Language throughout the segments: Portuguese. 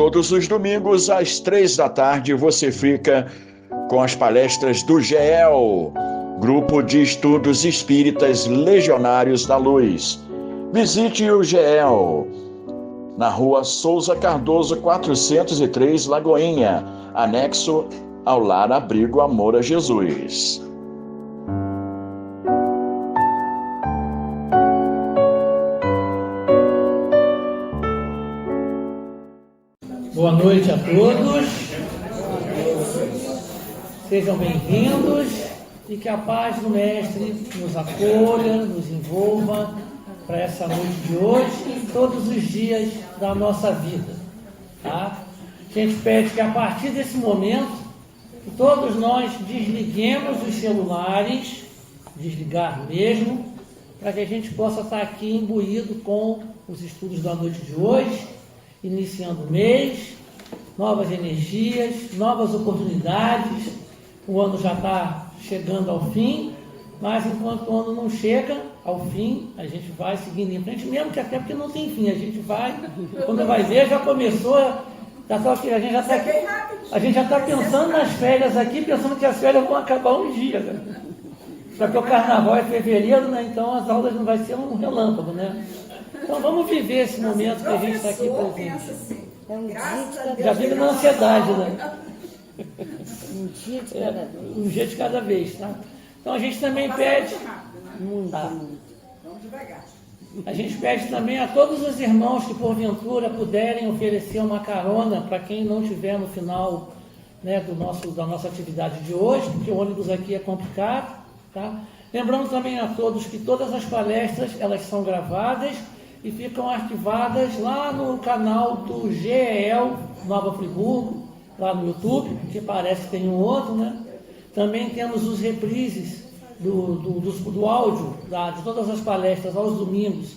todos os domingos, às 3 da tarde, você fica com as palestras do GEL, Grupo de Estudos Espíritas Legionários da Luz. Visite o GEL, na Rua Souza Cardoso, 403, Lagoinha, anexo ao Lar Abrigo Amor a Jesus. Boa noite a todos, sejam bem-vindos e que a paz do Mestre nos acolha, nos envolva para essa noite de hoje e todos os dias da nossa vida, tá? A gente pede que a partir desse momento, que todos nós desliguemos os celulares, desligar mesmo, para que a gente possa estar aqui imbuído com os estudos da noite de hoje, iniciando o mês, novas energias, novas oportunidades. O ano já está chegando ao fim, mas enquanto o ano não chega ao fim, a gente vai seguindo em frente, mesmo que até porque não tem fim, a gente vai, quando vai ver, já começou, a gente já está pensando nas férias aqui, pensando que as férias vão acabar um dia, né? Porque o carnaval é fevereiro, né? Então as aulas não vai ser um relâmpago, né? Então vamos viver esse momento que a gente está aqui presente. Já vive na ansiedade, né? Um dia de cada vez. Um dia de cada vez, tá? Então a gente também pede. Vamos devagar. A gente pede também a todos os irmãos que porventura puderem oferecer uma carona para quem não estiver no final, né, da nossa atividade de hoje, porque o ônibus aqui é complicado, tá? Lembrando também a todos que todas as palestras elas são gravadas e ficam arquivadas lá no canal do GEL Nova Friburgo, lá no YouTube, que parece que tem um outro, né? Também temos os reprises do áudio de todas as palestras aos domingos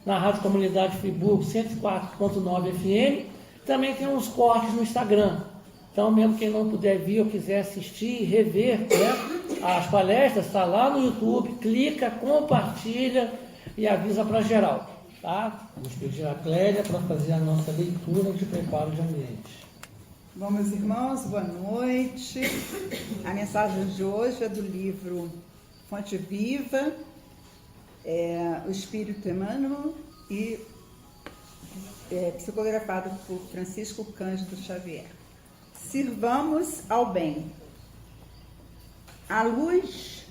na Rádio Comunidade Friburgo 104.9 FM. Também tem uns cortes no Instagram. Então, mesmo quem não puder vir ou quiser assistir e rever, né, as palestras, está lá no YouTube, clica, compartilha e avisa para geral. Tá? Vamos pedir a Clélia para fazer a nossa leitura de preparo de ambiente. Bom, meus irmãos, boa noite. A mensagem de hoje é do livro Fonte Viva, O Espírito Emmanuel e psicografado por Francisco Cândido Xavier. Sirvamos ao bem. A luz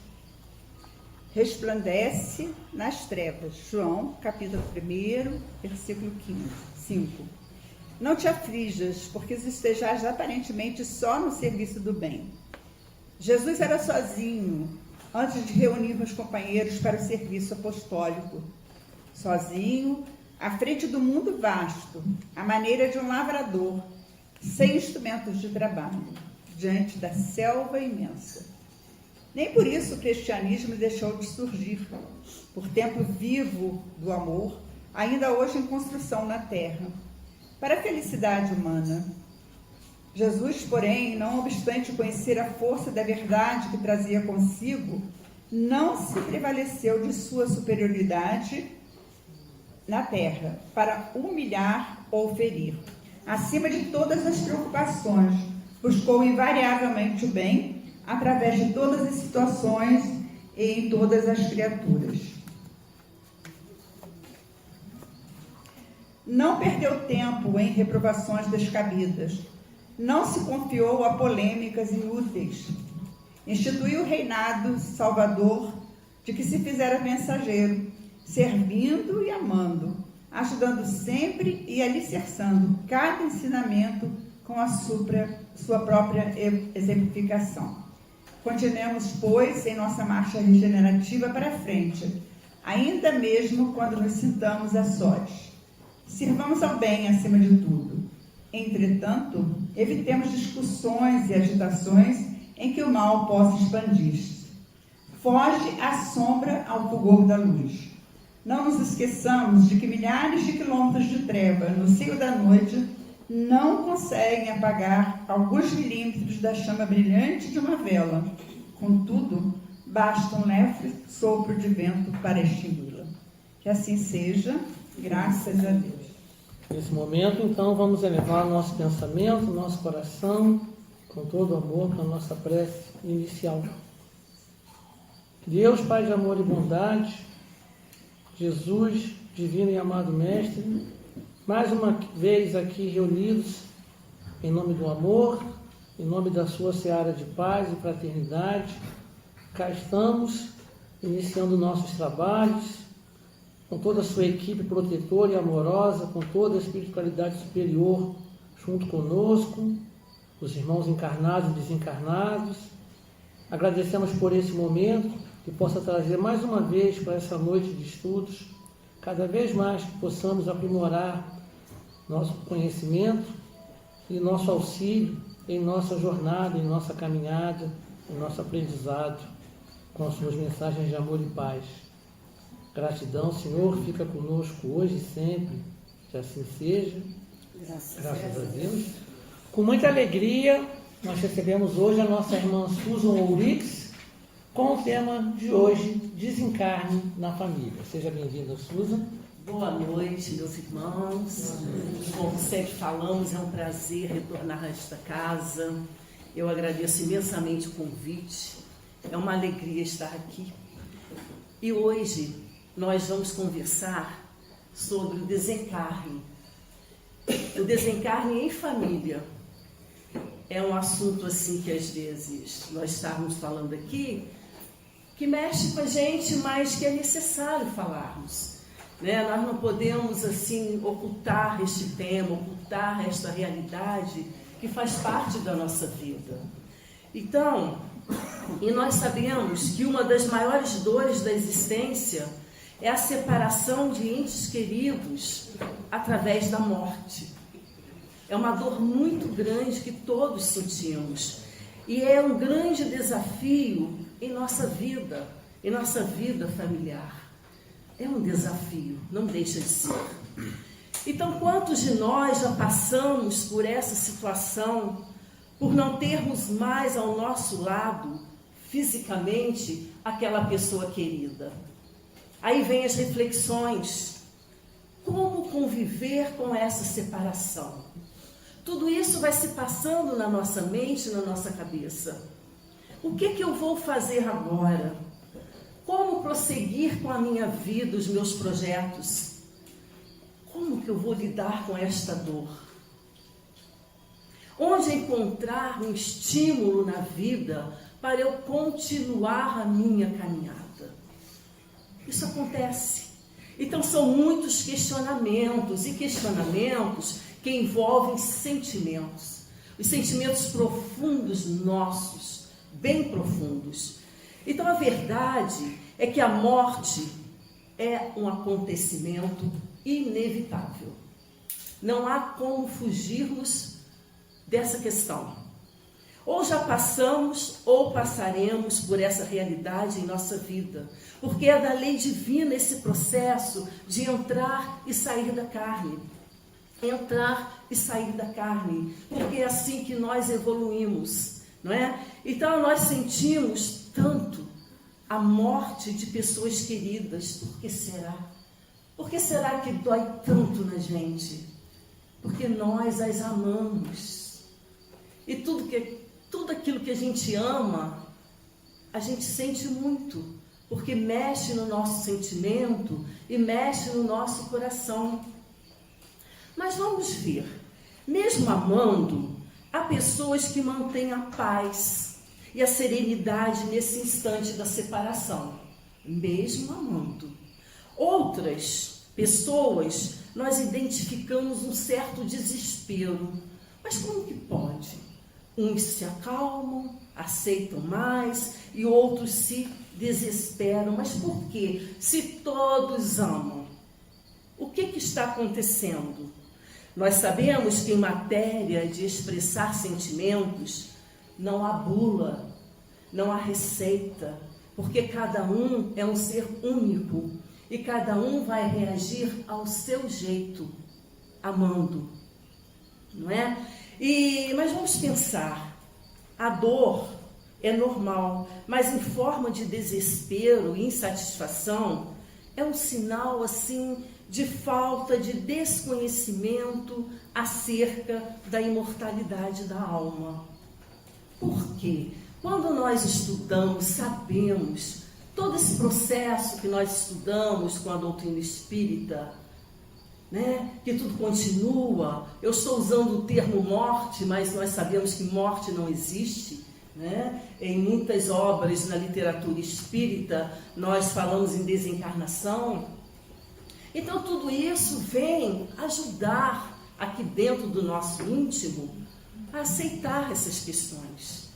resplandece nas trevas. João, capítulo 1, versículo 5. Não te aflijas, porque estejais aparentemente só no serviço do bem. Jesus era sozinho antes de reunir os companheiros para o serviço apostólico. Sozinho, à frente do mundo vasto, à maneira de um lavrador, sem instrumentos de trabalho, diante da selva imensa. Nem por isso o cristianismo deixou de surgir, por templo vivo do amor, ainda hoje em construção na terra, para a felicidade humana. Jesus, porém, não obstante conhecer a força da verdade que trazia consigo, não se prevaleceu de sua superioridade na terra, para humilhar ou ferir. Acima de todas as preocupações, buscou invariavelmente o bem, através de todas as situações e em todas as criaturas. Não perdeu tempo em reprovações descabidas, não se confiou a polêmicas inúteis, instituiu o reinado salvador de que se fizera mensageiro, servindo e amando, ajudando sempre e alicerçando cada ensinamento com a sua própria exemplificação. Continuemos, pois, em nossa marcha regenerativa para frente, ainda mesmo quando nos sintamos a sós. Sirvamos ao bem acima de tudo. Entretanto, evitemos discussões e agitações em que o mal possa expandir-se. Foge à sombra ao fulgor da luz. Não nos esqueçamos de que milhares de quilômetros de treva no seio da noite não conseguem apagar alguns milímetros da chama brilhante de uma vela. Contudo, basta um leve sopro de vento para extingui-la. Que assim seja, graças a Deus. Nesse momento, então, vamos elevar o nosso pensamento, o nosso coração, com todo amor, para a nossa prece inicial. Deus, Pai de amor e bondade, Jesus, divino e amado Mestre, mais uma vez aqui reunidos em nome do amor, em nome da sua seara de paz e fraternidade, cá estamos iniciando nossos trabalhos, com toda a sua equipe protetora e amorosa, com toda a espiritualidade superior junto conosco, os irmãos encarnados e desencarnados. Agradecemos por esse momento, que possa trazer mais uma vez para essa noite de estudos, cada vez mais que possamos aprimorar nosso conhecimento e nosso auxílio em nossa jornada, em nossa caminhada, em nosso aprendizado, com as suas mensagens de amor e paz. Gratidão, Senhor, fica conosco hoje e sempre, que assim seja. Graças a Deus. Com muita alegria, nós recebemos hoje a nossa irmã Susan Ourix, com o tema de hoje, Desencarne na Família. Seja bem-vinda, Susan. Boa noite, meus irmãos. Como sempre falamos, é um prazer retornar a esta casa. Eu agradeço imensamente o convite. É uma alegria estar aqui. E hoje nós vamos conversar sobre o desencarne. O desencarne em família. É um assunto assim que às vezes nós estávamos falando aqui, que mexe com a gente, mas que é necessário falarmos. Nós não podemos assim ocultar este tema, ocultar esta realidade que faz parte da nossa vida. Então, e nós sabemos que uma das maiores dores da existência é a separação de entes queridos através da morte. É uma dor muito grande que todos sentimos e é um grande desafio em nossa vida familiar. É um desafio, não deixa de ser. Então, quantos de nós já passamos por essa situação, por não termos mais ao nosso lado, fisicamente, aquela pessoa querida? Aí vem as reflexões. Como conviver com essa separação? Tudo isso vai se passando na nossa mente, na nossa cabeça. O que eu vou fazer agora? Como prosseguir com a minha vida, os meus projetos? Como que eu vou lidar com esta dor? Onde encontrar um estímulo na vida para eu continuar a minha caminhada? Isso acontece. Então são muitos questionamentos que envolvem sentimentos. Os sentimentos profundos nossos, bem profundos. Então a verdade é que a morte é um acontecimento inevitável. Não há como fugirmos dessa questão. Ou já passamos ou passaremos por essa realidade em nossa vida. Porque é da lei divina esse processo de entrar e sair da carne. Entrar e sair da carne. Porque é assim que nós evoluímos, não é? Então nós sentimos tanto a morte de pessoas queridas. Por que será? Por que será que dói tanto na gente? Porque nós as amamos. E tudo aquilo que a gente ama, a gente sente muito, porque mexe no nosso sentimento e mexe no nosso coração. Mas vamos ver, mesmo amando, há pessoas que mantêm a paz e a serenidade nesse instante da separação, mesmo amando. Outras pessoas, nós identificamos um certo desespero. Mas como que pode? Uns se acalmam, aceitam mais e outros se desesperam. Mas por quê? Se todos amam, o que está acontecendo? Nós sabemos que em matéria de expressar sentimentos, não há bula, não há receita, porque cada um é um ser único e cada um vai reagir ao seu jeito, amando, não é? Mas vamos pensar, a dor é normal, mas em forma de desespero e insatisfação, é um sinal assim de falta de desconhecimento acerca da imortalidade da alma. Por quê? Quando nós estudamos, sabemos, todo esse processo que nós estudamos com a doutrina espírita, né, que tudo continua, eu estou usando o termo morte, mas nós sabemos que morte não existe, né? Em muitas obras na literatura espírita, nós falamos em desencarnação. Então, tudo isso vem ajudar aqui dentro do nosso íntimo a aceitar essas questões,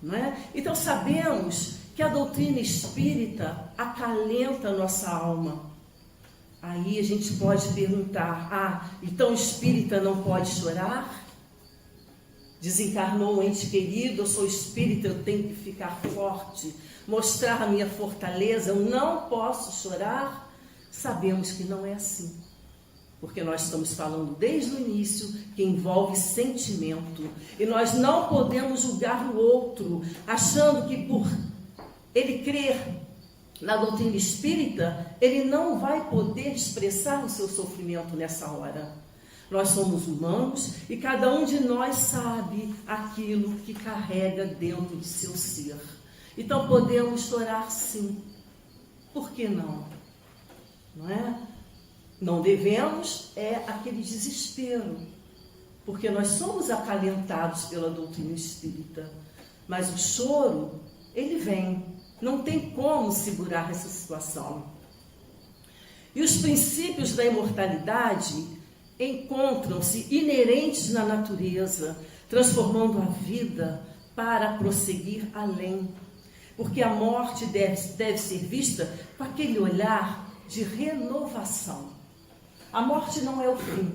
não é? Então, sabemos que a doutrina espírita acalenta a nossa alma. Aí a gente pode perguntar, então o espírita não pode chorar? Desencarnou um ente querido, eu sou espírita, eu tenho que ficar forte, mostrar a minha fortaleza, eu não posso chorar? Sabemos que não é assim, porque nós estamos falando desde o início que envolve sentimento, e nós não podemos julgar o outro, achando que por ele crer na doutrina espírita, ele não vai poder expressar o seu sofrimento nessa hora. Nós somos humanos e cada um de nós sabe aquilo que carrega dentro de seu ser. Então podemos chorar sim. Por que não? Não é? Não devemos aquele desespero, porque nós somos acalentados pela doutrina espírita. Mas o choro, ele vem. Não tem como segurar essa situação. E os princípios da imortalidade encontram-se inerentes na natureza, transformando a vida para prosseguir além. Porque a morte deve ser vista com aquele olhar de renovação. A morte não é o fim,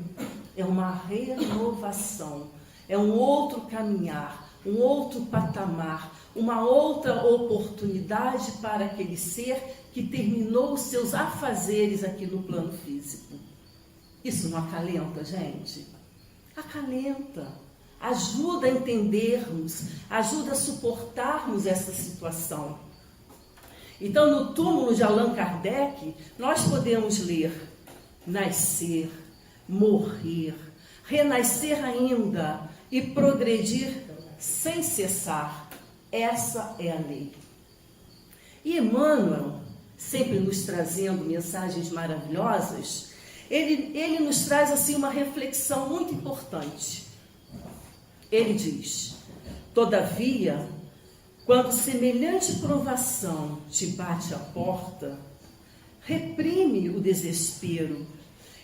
é uma renovação, é um outro caminhar, um outro patamar, uma outra oportunidade para aquele ser que terminou os seus afazeres aqui no plano físico. Isso não acalenta, gente? Acalenta, ajuda a entendermos, ajuda a suportarmos essa situação. Então, no túmulo de Allan Kardec, nós podemos ler: nascer, morrer, renascer ainda e progredir sem cessar. Essa é a lei. E Emmanuel, sempre nos trazendo mensagens maravilhosas, ele nos traz assim uma reflexão muito importante. Ele diz: todavia, quando semelhante provação te bate à porta, reprime o desespero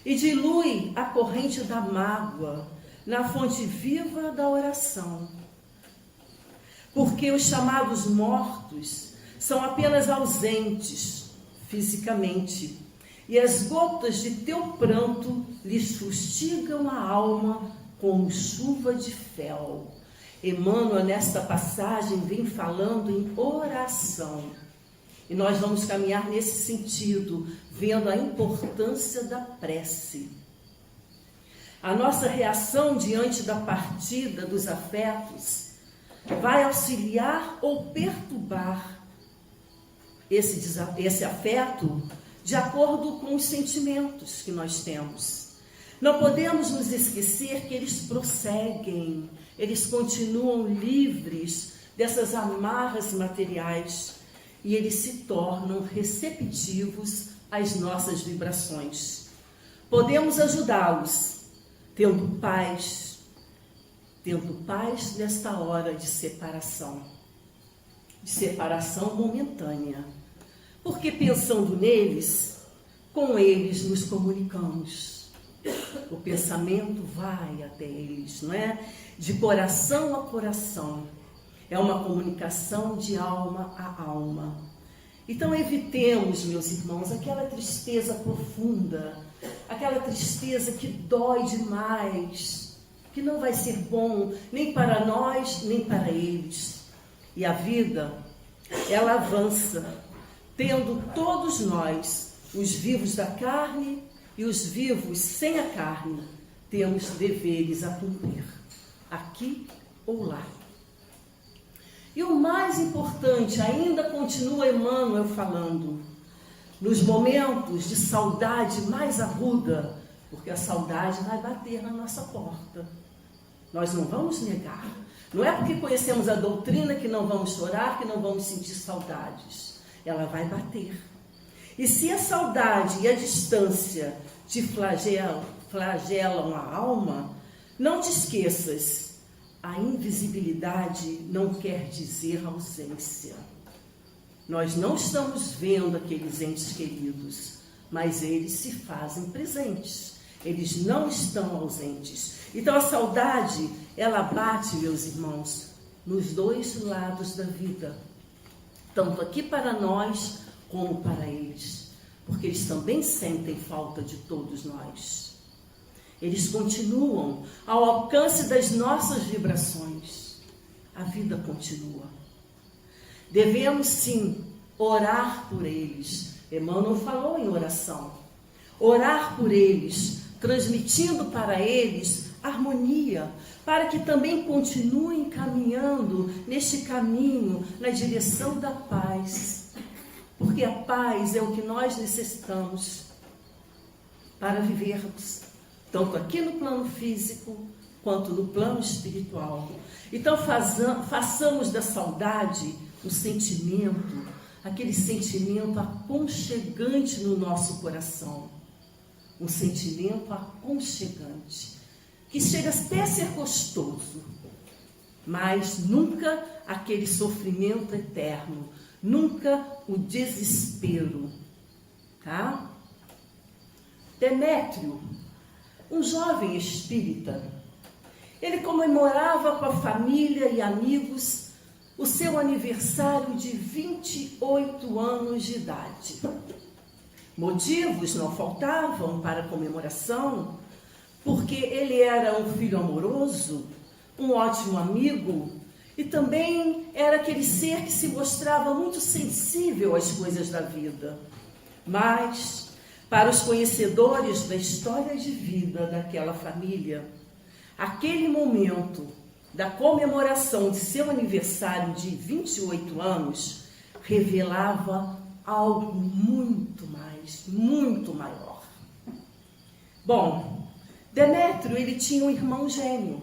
e dilui a corrente da mágoa na fonte viva da oração. Porque os chamados mortos são apenas ausentes fisicamente, e as gotas de teu pranto lhes fustigam a alma como chuva de fel. Emmanuel, nesta passagem, vem falando em oração. E nós vamos caminhar nesse sentido, vendo a importância da prece. A nossa reação diante da partida dos afetos vai auxiliar ou perturbar esse afeto de acordo com os sentimentos que nós temos. Não podemos nos esquecer que eles prosseguem, eles continuam livres dessas amarras materiais e eles se tornam receptivos às nossas vibrações. Podemos ajudá-los tendo paz nesta hora de separação momentânea. Porque pensando neles, com eles nos comunicamos. O pensamento vai até eles, não é? De coração a coração. É uma comunicação de alma a alma. Então evitemos, meus irmãos, aquela tristeza profunda, aquela tristeza que dói demais, que não vai ser bom nem para nós, nem para eles. E a vida, ela avança, tendo todos nós, os vivos da carne e os vivos sem a carne, temos deveres a cumprir, aqui ou lá. E o mais importante, ainda continua Emmanuel falando, nos momentos de saudade mais aguda, porque a saudade vai bater na nossa porta. Nós não vamos negar. Não é porque conhecemos a doutrina que não vamos chorar, que não vamos sentir saudades. Ela vai bater. E se a saudade e a distância te flagelam a alma, não te esqueças, a invisibilidade não quer dizer ausência. Nós não estamos vendo aqueles entes queridos, mas eles se fazem presentes. Eles não estão ausentes. Então a saudade, ela bate, meus irmãos, nos dois lados da vida. Tanto aqui para nós, como para eles. Porque eles também sentem falta de todos nós. Eles continuam ao alcance das nossas vibrações. A vida continua. Devemos sim orar por eles. Emmanuel falou em oração. Orar por eles, transmitindo para eles harmonia, para que também continuem caminhando neste caminho, na direção da paz. Porque a paz é o que nós necessitamos para vivermos, tanto aqui no plano físico, quanto no plano espiritual. Então façamos da saudade um sentimento, aquele sentimento aconchegante no nosso coração. Um sentimento aconchegante, que chega até a ser gostoso, mas nunca aquele sofrimento eterno, nunca o desespero, tá? Demétrio, um jovem espírita, ele comemorava com a família e amigos o seu aniversário de 28 anos de idade. Motivos não faltavam para a comemoração, porque ele era um filho amoroso, um ótimo amigo, e também era aquele ser que se mostrava muito sensível às coisas da vida. Mas, para os conhecedores da história de vida daquela família, aquele momento da comemoração de seu aniversário de 28 anos revelava algo muito mais, muito maior. Bom, Demétrio, ele tinha um irmão gêmeo.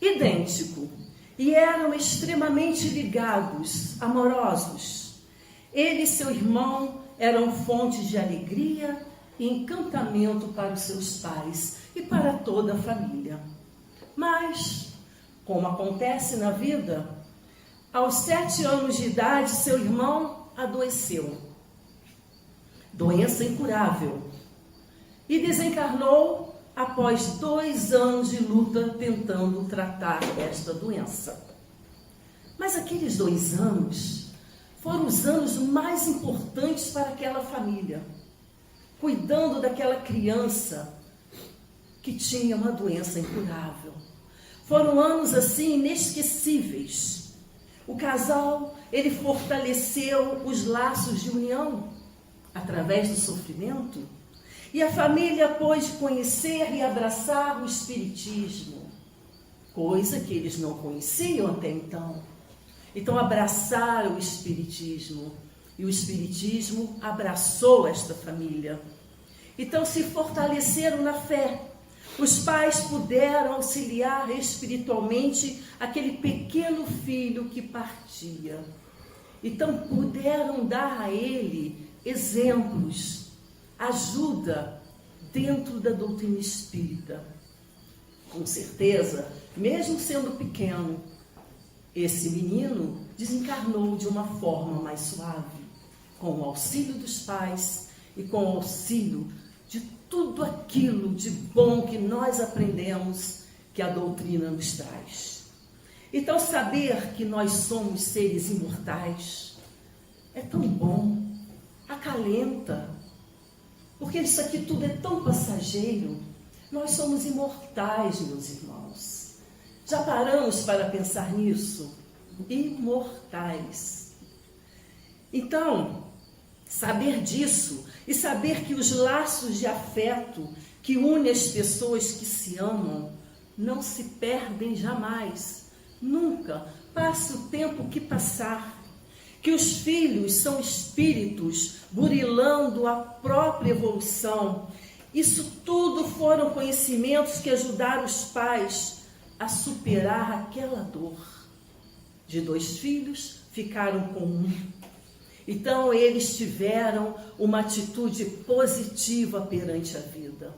Idêntico. E eram extremamente ligados, amorosos. Ele e seu irmão eram fontes de alegria e encantamento para os seus pais e para toda a família. Mas, como acontece na vida, aos 7 anos de idade, seu irmão adoeceu. Doença incurável. E desencarnou após 2 anos de luta tentando tratar esta doença. Mas aqueles 2 anos foram os anos mais importantes para aquela família, cuidando daquela criança que tinha uma doença incurável. Foram anos assim inesquecíveis. O casal, ele fortaleceu os laços de união através do sofrimento, e a família pôde conhecer e abraçar o Espiritismo, coisa que eles não conheciam até então. Então abraçaram o Espiritismo, e o Espiritismo abraçou esta família. Então se fortaleceram na fé. Os pais puderam auxiliar espiritualmente aquele pequeno filho que partia. Então puderam dar a ele exemplos, ajuda dentro da doutrina espírita. Com certeza, mesmo sendo pequeno, esse menino desencarnou de uma forma mais suave, com o auxílio dos pais e com o auxílio de tudo aquilo de bom que nós aprendemos que a doutrina nos traz. Então, saber que nós somos seres imortais é tão bom, acalenta, porque isso aqui tudo é tão passageiro. Nós somos imortais, meus irmãos. Já paramos para pensar nisso? Imortais. Então, saber disso e saber que os laços de afeto que unem as pessoas que se amam não se perdem jamais, nunca, passe o tempo que passar. que os filhos são espíritos burilando a própria evolução. Isso tudo foram conhecimentos que ajudaram os pais a superar aquela dor. De 2 filhos, ficaram com 1. Então, eles tiveram uma atitude positiva perante a vida.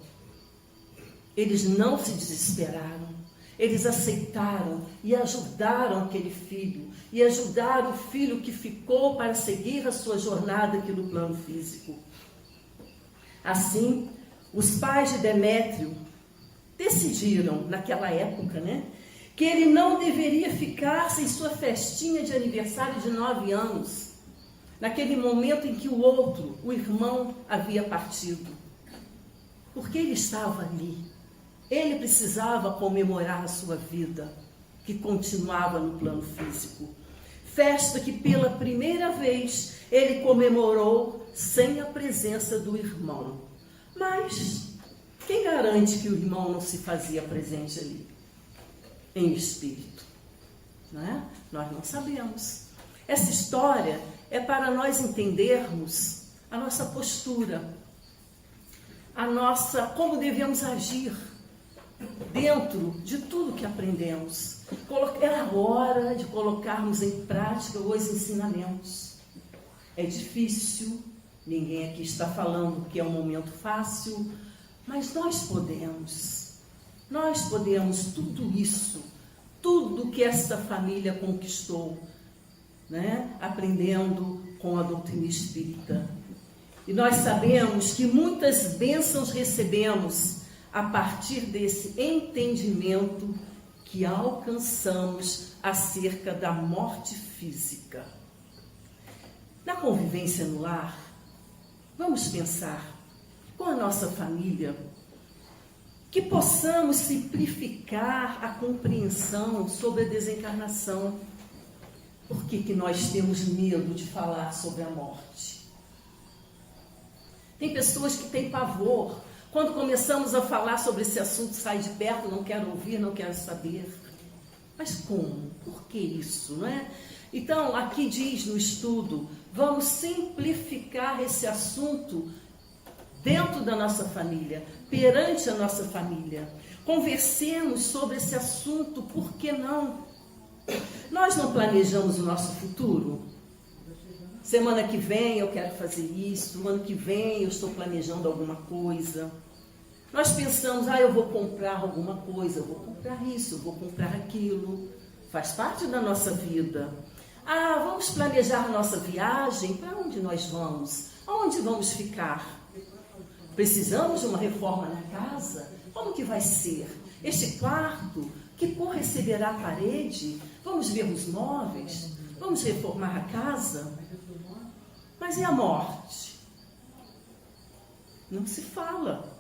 Eles não se desesperaram. Eles aceitaram e ajudaram aquele filho. E ajudaram o filho que ficou para seguir a sua jornada aqui no plano físico. Assim, os pais de Demétrio decidiram, naquela época, que ele não deveria ficar sem sua festinha de aniversário de 9 anos, naquele momento em que o outro, o irmão, havia partido. Porque ele estava ali. Ele precisava comemorar a sua vida, que continuava no plano físico. Festa que pela primeira vez ele comemorou sem a presença do irmão. Mas quem garante que o irmão não se fazia presente ali, em espírito? Não é? Nós não sabemos. Essa história é para nós entendermos a nossa postura, como devemos agir dentro de tudo que aprendemos. É a hora de colocarmos em prática os ensinamentos. É difícil, ninguém aqui está falando que é um momento fácil, mas nós podemos tudo isso, tudo que essa família conquistou, aprendendo com a doutrina espírita. E nós sabemos que muitas bênçãos recebemos a partir desse entendimento que alcançamos acerca da morte física. Na convivência no lar, vamos pensar com a nossa família, que possamos simplificar a compreensão sobre a desencarnação. Por que nós temos medo de falar sobre a morte? Tem pessoas que têm pavor. Quando começamos a falar sobre esse assunto, sai de perto, não quero ouvir, não quero saber. Mas como? Por que isso, não é? Então, aqui diz no estudo, vamos simplificar esse assunto dentro da nossa família, perante a nossa família. Conversemos sobre esse assunto, por que não? Nós não planejamos o nosso futuro? Semana que vem eu quero fazer isso, ano que vem eu estou planejando alguma coisa. Nós pensamos, eu vou comprar alguma coisa, eu vou comprar isso, eu vou comprar aquilo. Faz parte da nossa vida. Vamos planejar a nossa viagem, para onde nós vamos? Aonde vamos ficar? Precisamos de uma reforma na casa? Como que vai ser? Este quarto, que cor receberá a parede? Vamos ver os móveis? Vamos reformar a casa? Mas e a morte? Não se fala.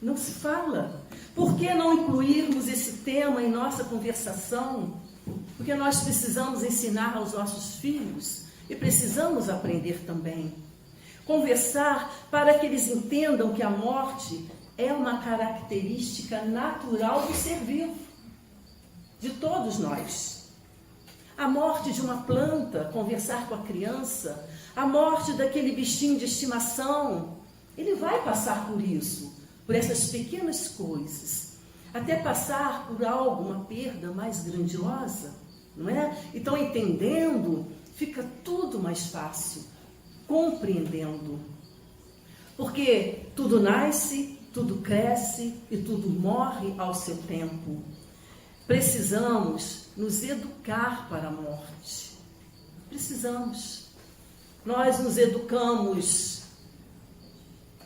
Não se fala. Por que não incluirmos esse tema em nossa conversação? Porque nós precisamos ensinar aos nossos filhos e precisamos aprender também. Conversar para que eles entendam que a morte é uma característica natural do ser vivo, de todos nós. A morte de uma planta, conversar com a criança, a morte daquele bichinho de estimação, ele vai passar por isso, por essas pequenas coisas, até passar por algo, uma perda mais grandiosa, não é? Então, entendendo, fica tudo mais fácil, compreendendo. Porque tudo nasce, tudo cresce e tudo morre ao seu tempo. Precisamos nos educar para a morte. Precisamos. Nós nos educamos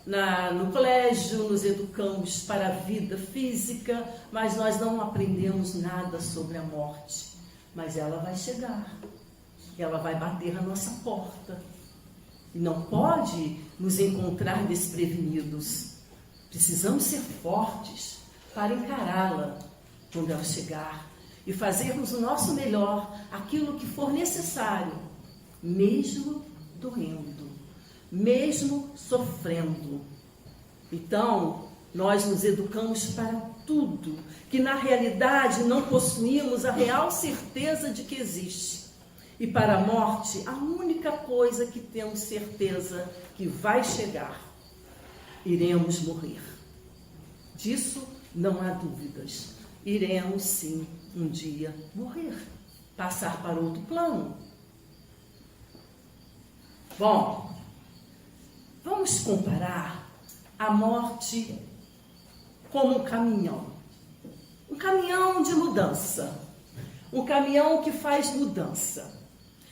no colégio, nos educamos para a vida física, mas nós não aprendemos nada sobre a morte. Mas ela vai chegar, ela vai bater na nossa porta. E não pode nos encontrar desprevenidos. Precisamos ser fortes para encará-la quando ela chegar e fazermos o nosso melhor, aquilo que for necessário, mesmo doendo, mesmo sofrendo. Então, nós nos educamos para tudo, que na realidade não possuímos a real certeza de que existe. E para a morte, a única coisa que temos certeza que vai chegar: iremos morrer. Disso não há dúvidas. Iremos sim um dia morrer, passar para outro plano. Bom, vamos comparar a morte como um caminhão de mudança, um caminhão que faz mudança.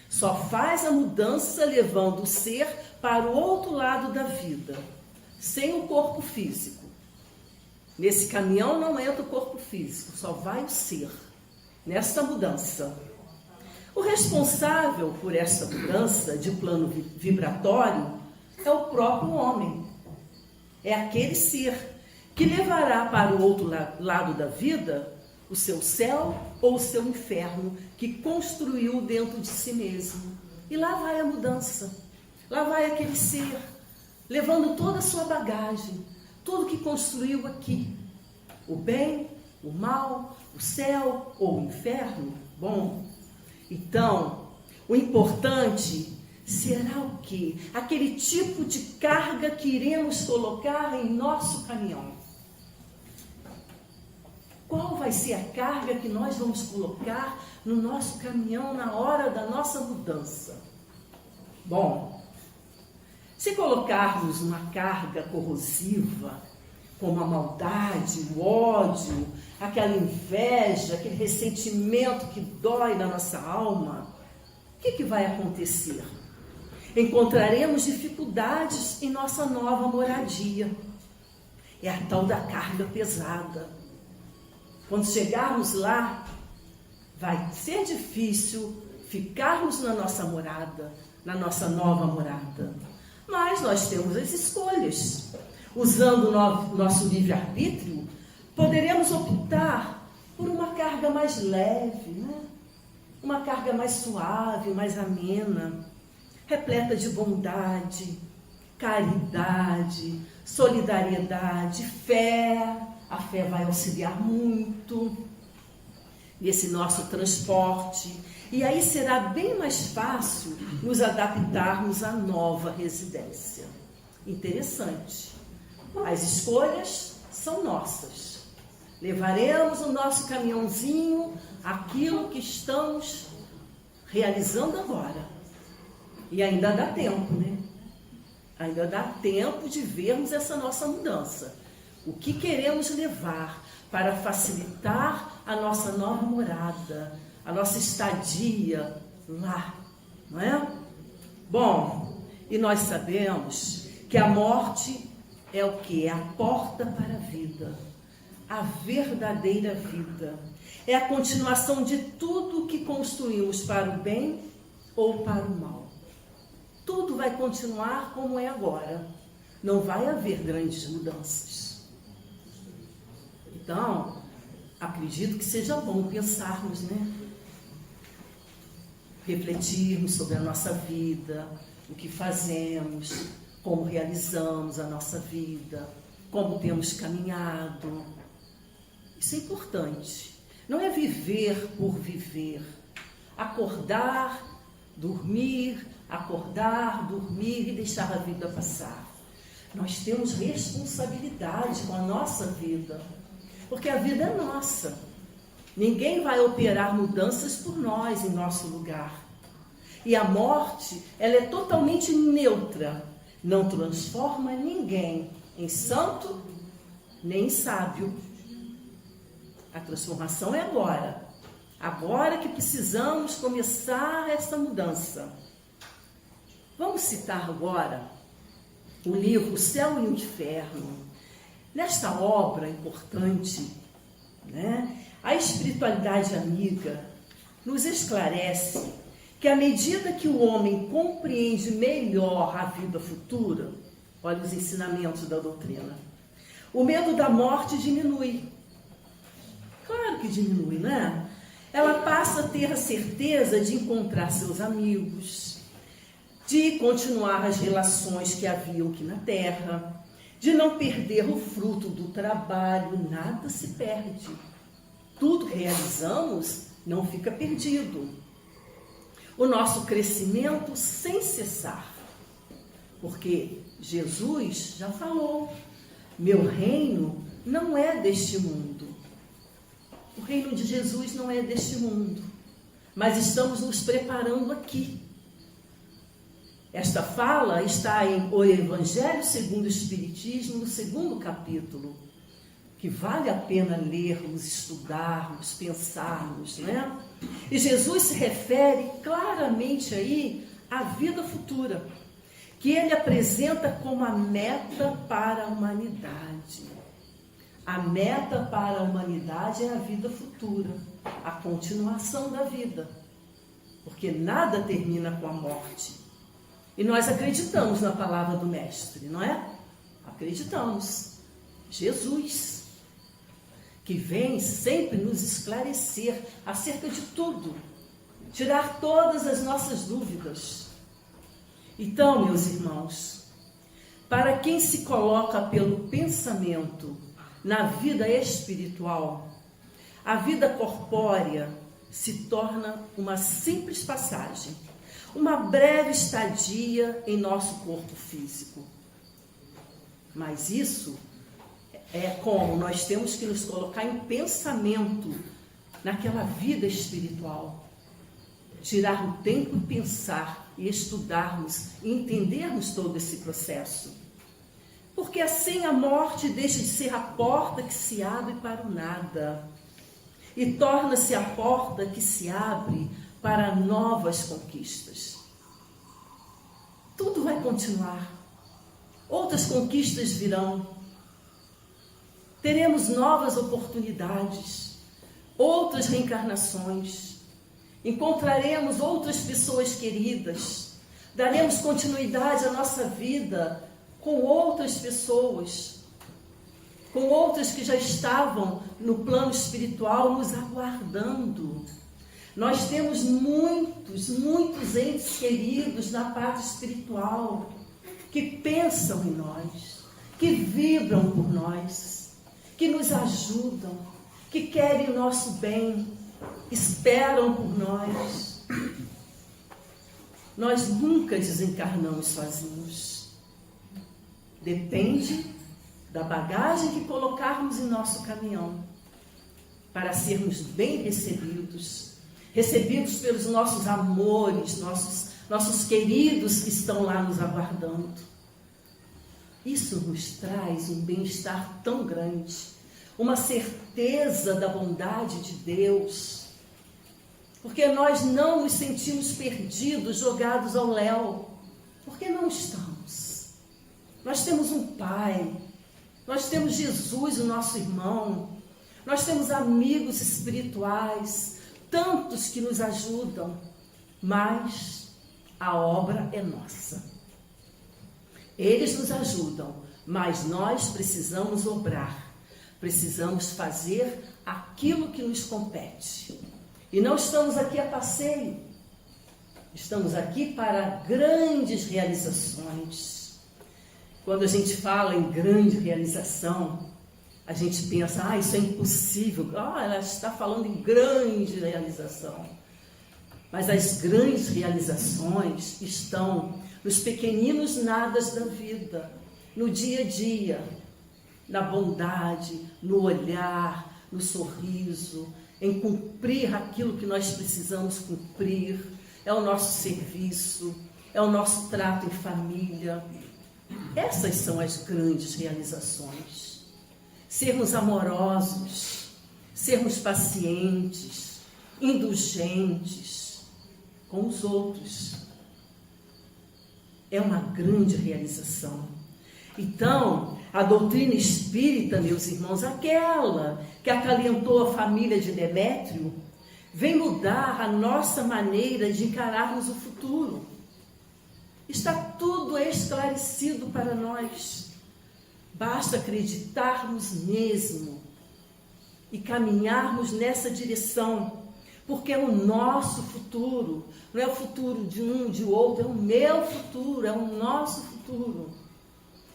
Só faz a mudança levando o ser para o outro lado da vida, sem o corpo físico. Nesse caminhão não entra o corpo físico, só vai o ser, nessa mudança. O responsável por essa mudança de plano vibratório é o próprio homem. É aquele ser que levará para o outro lado da vida o seu céu ou o seu inferno que construiu dentro de si mesmo. E lá vai a mudança, lá vai aquele ser, levando toda a sua bagagem, tudo que construiu aqui. O bem, o mal, o céu ou o inferno. Bom, então, o importante será o quê? Aquele tipo de carga que iremos colocar em nosso caminhão. Qual vai ser a carga que nós vamos colocar no nosso caminhão na hora da nossa mudança? Bom, se colocarmos uma carga corrosiva, como a maldade, o ódio, aquela inveja, aquele ressentimento que dói na nossa alma, o que vai acontecer? Encontraremos dificuldades em nossa nova moradia. É a tal da carga pesada. Quando chegarmos lá, vai ser difícil ficarmos na nossa morada, na nossa nova morada. Mas nós temos as escolhas. Usando o nosso livre-arbítrio, poderemos optar por uma carga mais leve, né? Uma carga mais suave, mais amena, repleta de bondade, caridade, solidariedade, fé. A fé vai auxiliar muito nesse nosso transporte. E aí será bem mais fácil nos adaptarmos à nova residência. Interessante. As escolhas são nossas. Levaremos no nosso caminhãozinho aquilo que estamos realizando agora. E ainda dá tempo, né? Ainda dá tempo de vermos essa nossa mudança. O que queremos levar para facilitar a nossa nova morada, a nossa estadia lá, não é? Bom, e nós sabemos que a morte é o que? É a porta para a vida, a verdadeira vida. É a continuação de tudo que construímos para o bem ou para o mal. Tudo vai continuar como é agora. Não vai haver grandes mudanças. Então, acredito que seja bom pensarmos, né? Refletirmos sobre a nossa vida, o que fazemos, como realizamos a nossa vida, como temos caminhado. Isso é importante. Não é viver por viver. Acordar, dormir e deixar a vida passar. Nós temos responsabilidade com a nossa vida. Porque a vida é nossa. Ninguém vai operar mudanças por nós em nosso lugar. E a morte, ela é totalmente neutra. Não transforma ninguém em santo nem em sábio. A transformação é agora. Agora que precisamos começar essa mudança. Vamos citar agora o livro O Céu e o Inferno. Nesta obra importante, né, a espiritualidade amiga nos esclarece que à medida que o homem compreende melhor a vida futura, olha os ensinamentos da doutrina, o medo da morte diminui. Claro que diminui, né? Ela passa a ter a certeza de encontrar seus amigos, de continuar as relações que haviam aqui na Terra, de não perder o fruto do trabalho. Nada se perde. Tudo que realizamos não fica perdido. o nosso crescimento sem cessar. Porque Jesus já falou, meu reino não é deste mundo. O reino de Jesus não é deste mundo, mas estamos nos preparando aqui. Esta fala está em O Evangelho segundo o Espiritismo, no 2º capítulo, que vale a pena lermos, estudarmos, pensarmos, né? E Jesus se refere claramente aí à vida futura, que ele apresenta como a meta para a humanidade. A meta para a humanidade é a vida futura, a continuação da vida, porque nada termina com a morte. E nós acreditamos na palavra do Mestre, não é? Acreditamos. Jesus, que vem sempre nos esclarecer acerca de tudo, tirar todas as nossas dúvidas. Então, meus irmãos, para quem se coloca pelo pensamento na vida espiritual, a vida corpórea se torna uma simples passagem, uma breve estadia em nosso corpo físico. Mas isso é como nós temos que nos colocar em pensamento naquela vida espiritual. Tirar o tempo e pensar e estudarmos e entendermos todo esse processo. Porque assim a morte deixa de ser a porta que se abre para o nada e torna-se a porta que se abre para novas conquistas. Tudo vai continuar. Outras conquistas virão. Teremos novas oportunidades, outras reencarnações. Encontraremos outras pessoas queridas. Daremos continuidade à nossa vida com outras pessoas, com outras que já estavam no plano espiritual nos aguardando. Nós temos muitos entes queridos na parte espiritual que pensam em nós, que vibram por nós, que nos ajudam, que querem o nosso bem, esperam por nós. Nós nunca desencarnamos sozinhos. Depende da bagagem que colocarmos em nosso caminhão para sermos bem recebidos pelos nossos amores, nossos queridos que estão lá nos aguardando. Isso nos traz um bem-estar tão grande, uma certeza da bondade de Deus, porque nós não nos sentimos perdidos, jogados ao léu, porque não estamos. Nós temos um Pai, nós temos Jesus, o nosso irmão, nós temos amigos espirituais, tantos que nos ajudam, mas a obra é nossa. Eles nos ajudam, mas nós precisamos obrar, precisamos fazer aquilo que nos compete. E não estamos aqui a passeio, estamos aqui para grandes realizações. Quando a gente fala em grande realização, a gente pensa, isso é impossível. Ela está falando em grande realização. Mas as grandes realizações estão nos pequeninos nadas da vida, no dia a dia, na bondade, no olhar, no sorriso, em cumprir aquilo que nós precisamos cumprir. É o nosso serviço, é o nosso trato em família. Essas são as grandes realizações. Sermos amorosos, sermos pacientes, indulgentes com os outros. É uma grande realização. Então, a doutrina espírita, meus irmãos, aquela que acalentou a família de Demétrio, vem mudar a nossa maneira de encararmos o futuro. Está tudo esclarecido para nós. Basta acreditarmos mesmo e caminharmos nessa direção, porque é o nosso futuro, não é o futuro de um, de outro, é o meu futuro, é o nosso futuro.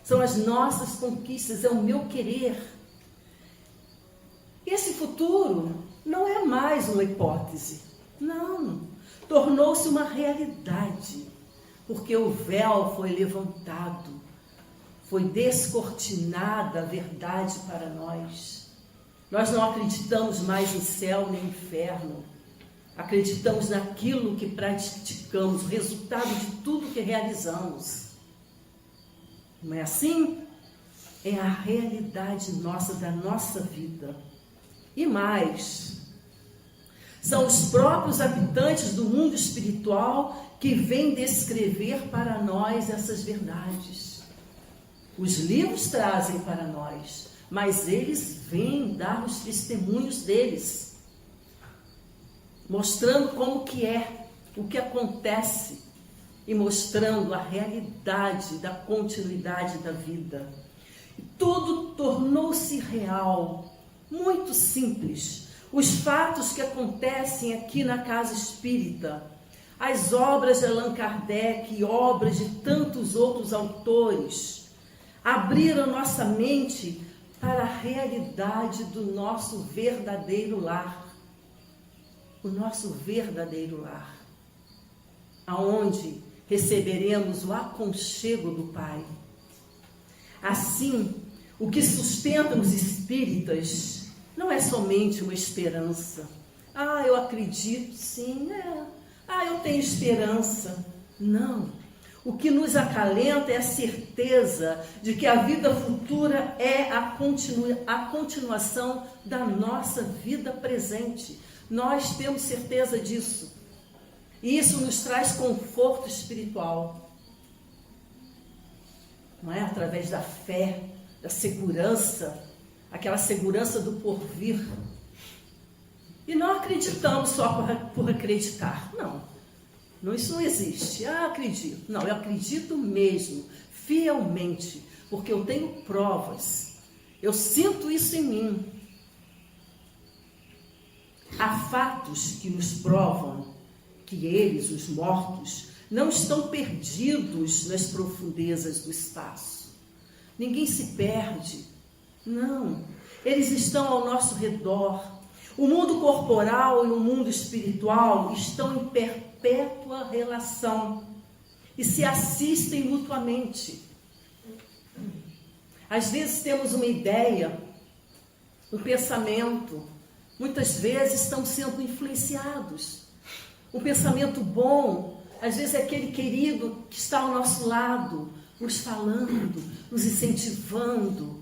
São as nossas conquistas, é o meu querer. Esse futuro não é mais uma hipótese, não. tornou-se uma realidade, porque o véu foi levantado, foi descortinada a verdade para nós. Nós não acreditamos mais no céu nem no inferno, acreditamos naquilo que praticamos, o resultado de tudo que realizamos. Não é assim? É a realidade nossa, da nossa vida. E mais, são os próprios habitantes do mundo espiritual que vêm descrever para nós essas verdades. Os livros trazem para nós, mas eles vêm dar os testemunhos deles, mostrando como que é, o que acontece e mostrando a realidade da continuidade da vida. E tudo tornou-se real, muito simples. Os fatos que acontecem aqui na casa espírita, as obras de Allan Kardec e obras de tantos outros autores, abriram nossa mente para a realidade do nosso verdadeiro lar. O nosso verdadeiro lar, aonde receberemos o aconchego do Pai. Assim, o que sustenta os espíritas não é somente uma esperança. Ah, eu acredito, sim, eu tenho esperança. Não. O que nos acalenta é a certeza de que a vida futura é a continuação da nossa vida presente. Nós temos certeza disso. E isso nos traz conforto espiritual. Não é? Através da fé, da segurança, aquela segurança do porvir. E não acreditamos só por acreditar. Não, isso não existe. Acredito. Não, eu acredito mesmo, fielmente, porque eu tenho provas. Eu sinto isso em mim. Há fatos que nos provam que eles, os mortos, não estão perdidos nas profundezas do espaço. Ninguém se perde. Não. Eles estão ao nosso redor. O mundo corporal e o mundo espiritual estão em perpétua relação e se assistem mutuamente. Às vezes temos uma ideia, um pensamento, muitas vezes estão sendo influenciados. Um pensamento bom, às vezes é aquele querido que está ao nosso lado, nos falando, nos incentivando,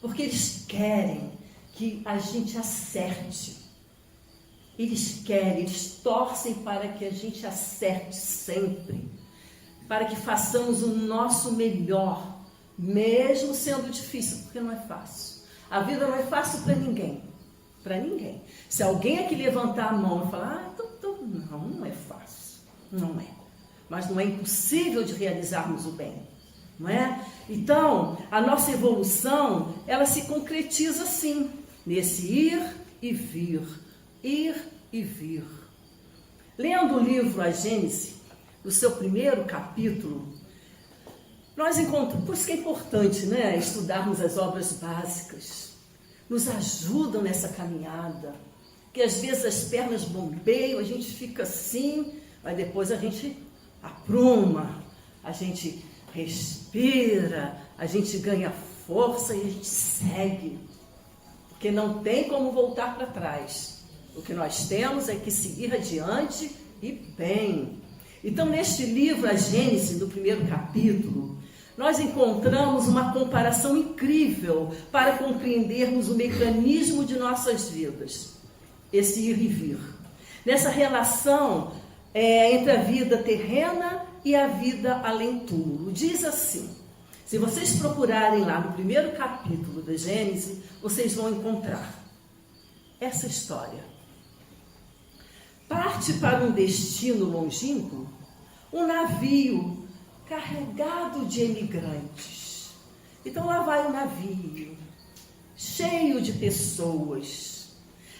porque eles querem que a gente acerte. Eles torcem para que a gente acerte sempre, para que façamos o nosso melhor, mesmo sendo difícil, porque não é fácil. A vida não é fácil para ninguém. Para ninguém. Se alguém aqui levantar a mão e falar, não é fácil. Não é. Mas não é impossível de realizarmos o bem. Não é? Então, a nossa evolução, ela se concretiza assim, nesse ir e vir. Ir e vir. Lendo o livro A Gênese, no seu primeiro capítulo, nós encontramos, por isso que é importante, né, estudarmos as obras básicas. Nos ajudam nessa caminhada, que às vezes as pernas bombeiam, a gente fica assim, mas depois a gente apruma, a gente respira, a gente ganha força e a gente segue, porque não tem como voltar para trás. O que nós temos é que seguir adiante e bem. Então, neste livro, A Gênese, no primeiro capítulo, nós encontramos uma comparação incrível para compreendermos o mecanismo de nossas vidas, esse ir e vir. Nessa relação entre a vida terrena e a vida além túmulo. Diz assim, se vocês procurarem lá no primeiro capítulo da Gênese, vocês vão encontrar essa história. Parte para um destino longínquo um navio carregado de emigrantes. Então lá vai o navio, cheio de pessoas.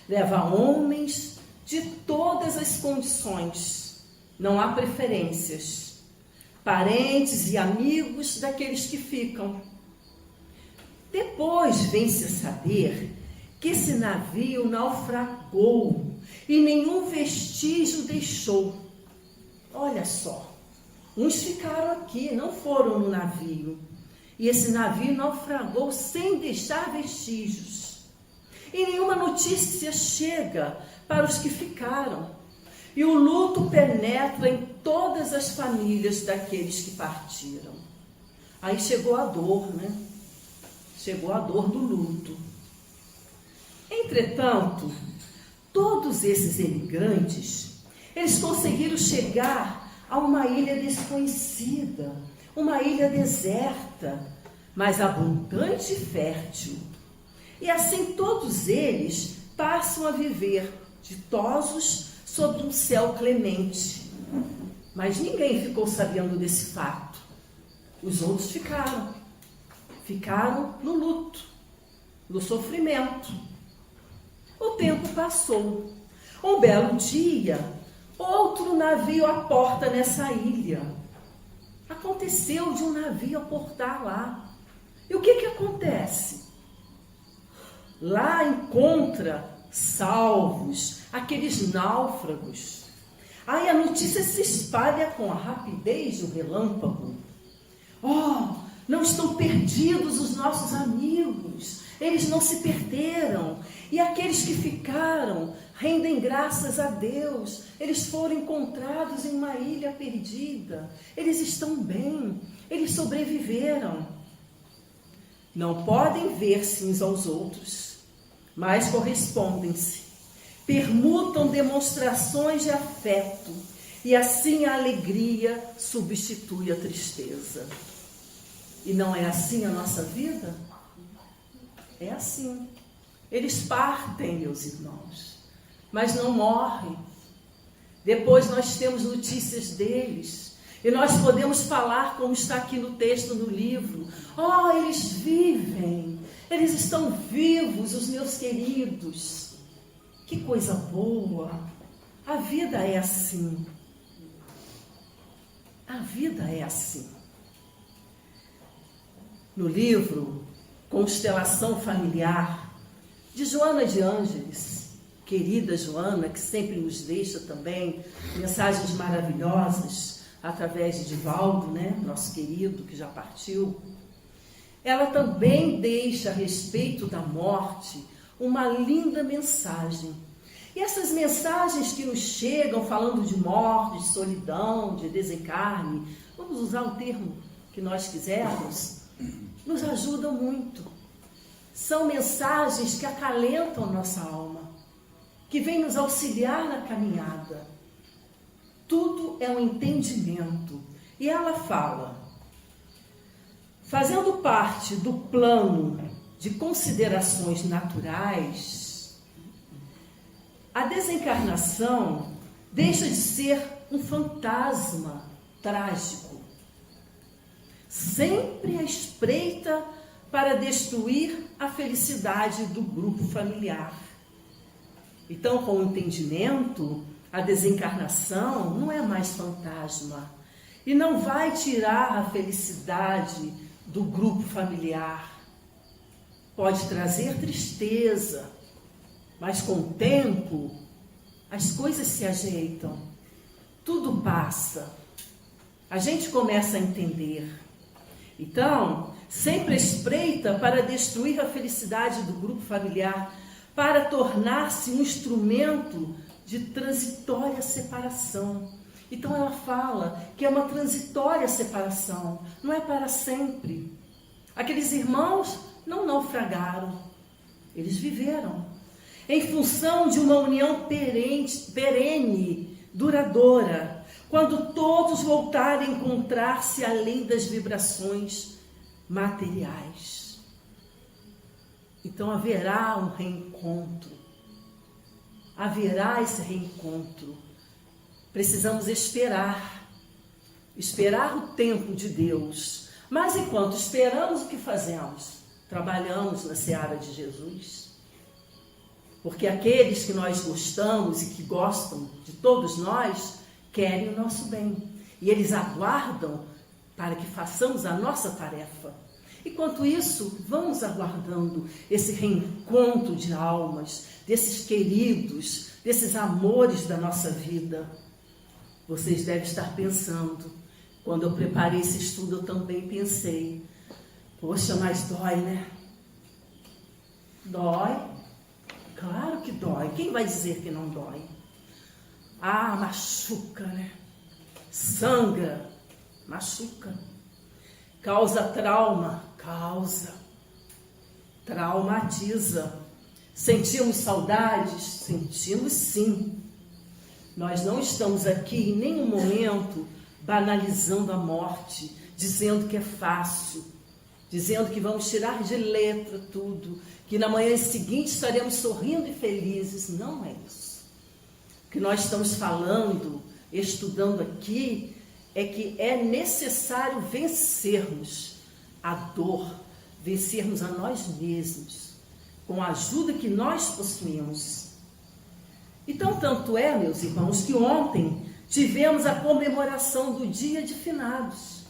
Leva homens de todas as condições. Não há preferências. Parentes e amigos daqueles que ficam. Depois vem-se a saber que esse navio naufragou e nenhum vestígio deixou. olha só, uns ficaram aqui, não foram no navio. E esse navio naufragou sem deixar vestígios. E nenhuma notícia chega para os que ficaram. E o luto penetra em todas as famílias daqueles que partiram. Aí chegou a dor, né? Chegou a dor do luto. Entretanto, todos esses emigrantes, eles conseguiram chegar a uma ilha desconhecida, uma ilha deserta, mas abundante e fértil. E assim todos eles passam a viver ditosos sob um céu clemente. Mas ninguém ficou sabendo desse fato. Os outros ficaram no luto, no sofrimento. O tempo passou. Um belo dia, outro navio aporta nessa ilha. Aconteceu de um navio aportar lá. E o que acontece? Lá encontra salvos, aqueles náufragos. Aí a notícia se espalha com a rapidez do relâmpago. Oh, não estão perdidos os nossos amigos, eles não se perderam. E aqueles que ficaram rendem graças a Deus, eles foram encontrados em uma ilha perdida, eles estão bem, eles sobreviveram. Não podem ver-se uns aos outros, mas correspondem-se, permutam demonstrações de afeto, e assim a alegria substitui a tristeza. E não é assim a nossa vida? É assim. Eles partem, meus irmãos, mas não morrem. Depois nós temos notícias deles, e nós podemos falar, como está aqui no texto, no livro: oh, eles vivem, eles estão vivos, os meus queridos. Que coisa boa! A vida é assim. A vida é assim. No livro Constelação Familiar, de Joana de Ângeles, querida Joana, que sempre nos deixa também mensagens maravilhosas, através de Divaldo, né, nosso querido, que já partiu, ela também deixa a respeito da morte uma linda mensagem. E essas mensagens que nos chegam falando de morte, de solidão, de desencarne, vamos usar o termo que nós quisermos, nos ajudam muito. São mensagens que acalentam a nossa alma, que vêm nos auxiliar na caminhada. Tudo é um entendimento. E ela fala: fazendo parte do plano de considerações naturais, a desencarnação deixa de ser um fantasma trágico, sempre à espreita para destruir a felicidade do grupo familiar. Então, com o entendimento, a desencarnação não é mais fantasma e não vai tirar a felicidade do grupo familiar. Pode trazer tristeza, mas com o tempo as coisas se ajeitam, tudo passa, a gente começa a entender. Então, sempre espreita para destruir a felicidade do grupo familiar, para tornar-se um instrumento de transitória separação. Então ela fala que é uma transitória separação, não é para sempre. Aqueles irmãos não naufragaram, eles viveram em função de uma união perene, duradoura, quando todos voltarem a encontrar-se além das vibrações materiais. Então haverá um reencontro, haverá esse reencontro. Precisamos esperar o tempo de Deus. Mas enquanto esperamos, o que fazemos? Trabalhamos na seara de Jesus. Porque aqueles que nós gostamos e que gostam de todos nós, querem o nosso bem. E eles aguardam para que façamos a nossa tarefa. Enquanto isso, vamos aguardando esse reencontro de almas, desses queridos, desses amores da nossa vida. Vocês devem estar pensando, quando eu preparei esse estudo eu também pensei, poxa, mas dói, né? Dói? Claro que dói. Quem vai dizer que não dói? Ah, machuca, né? Sangra, machuca. Causa trauma, causa. Traumatiza. Sentimos saudades? Sentimos sim. Nós não estamos aqui em nenhum momento banalizando a morte, dizendo que é fácil, dizendo que vamos tirar de letra tudo, que na manhã seguinte estaremos sorrindo e felizes. Não é isso. O que nós estamos falando, estudando aqui, é que é necessário vencermos a dor, vencermos a nós mesmos, com a ajuda que nós possuímos. Então, tanto é, meus irmãos, que ontem tivemos a comemoração do Dia de Finados.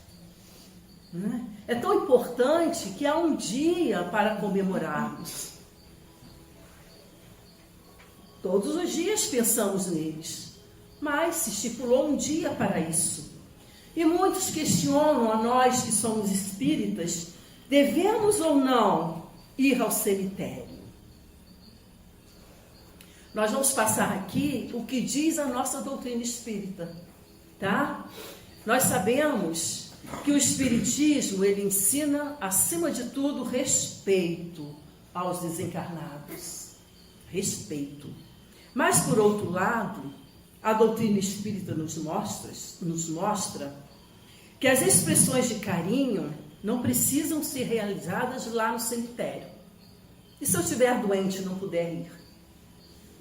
É tão importante que há um dia para comemorarmos. Todos os dias pensamos neles, mas se estipulou um dia para isso. E muitos questionam a nós que somos espíritas, devemos ou não ir ao cemitério? Nós vamos passar aqui o que diz a nossa doutrina espírita, tá? Nós sabemos que o espiritismo, ele ensina, acima de tudo, respeito aos desencarnados. Respeito. Mas, por outro lado, a doutrina espírita nos mostra que as expressões de carinho não precisam ser realizadas lá no cemitério. E se eu estiver doente e não puder ir?